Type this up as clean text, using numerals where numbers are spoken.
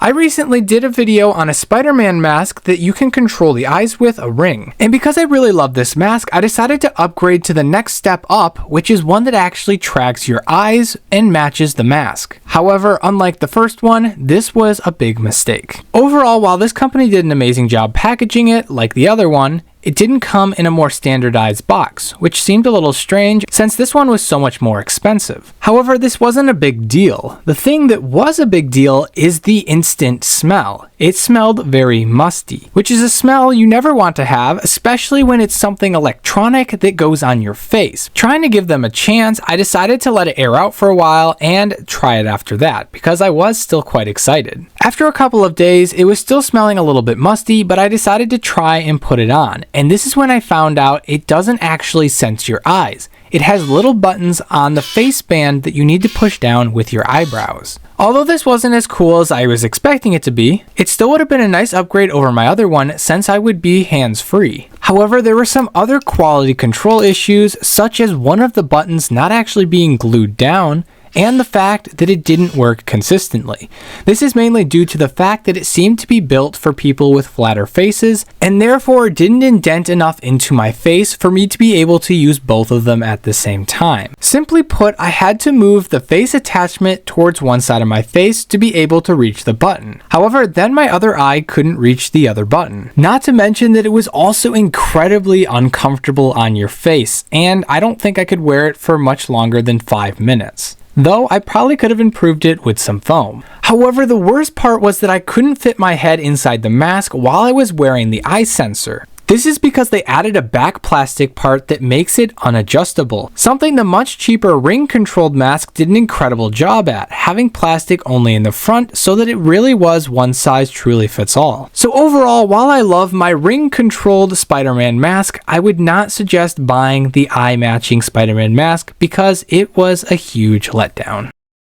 I recently did a video on a Spider-Man mask that you can control the eyes with a ring. And because I really love this mask, I decided to upgrade to the next step up, which is one that actually tracks your eyes and matches the mask. However, unlike the first one, this was a big mistake. Overall, while this company did an amazing job packaging it, like the other one, it didn't come in a more standardized box, which seemed a little strange since this one was so much more expensive. However, this wasn't a big deal. The thing that was a big deal is the instant smell. It smelled very musty, which is a smell you never want to have, especially when it's something electronic that goes on your face. Trying to give them a chance, I decided to let it air out for a while and try it after that, because I was still quite excited. After a couple of days, it was still smelling a little bit musty, but I decided to try and put it on. And this is when I found out it doesn't actually sense your eyes. It has little buttons on the face band that you need to push down with your eyebrows. Although this wasn't as cool as I was expecting it to be, it still would have been a nice upgrade over my other one since I would be hands-free. However, there were some other quality control issues, such as one of the buttons not actually being glued down, and the fact that it didn't work consistently. This is mainly due to the fact that it seemed to be built for people with flatter faces, and therefore didn't indent enough into my face for me to be able to use both of them at the same time. Simply put, I had to move the face attachment towards one side of my face to be able to reach the button. However, then my other eye couldn't reach the other button. Not to mention that it was also incredibly uncomfortable on your face, and I don't think I could wear it for much longer than 5 minutes. Though I probably could have improved it with some foam. However, the worst part was that I couldn't fit my head inside the mask while I was wearing the eye sensor. This is because they added a back plastic part that makes it unadjustable, something the much cheaper ring-controlled mask did an incredible job at, having plastic only in the front so that it really was one size truly fits all. So overall, while I love my ring-controlled Spider-Man mask, I would not suggest buying the eye-matching Spider-Man mask because it was a huge letdown.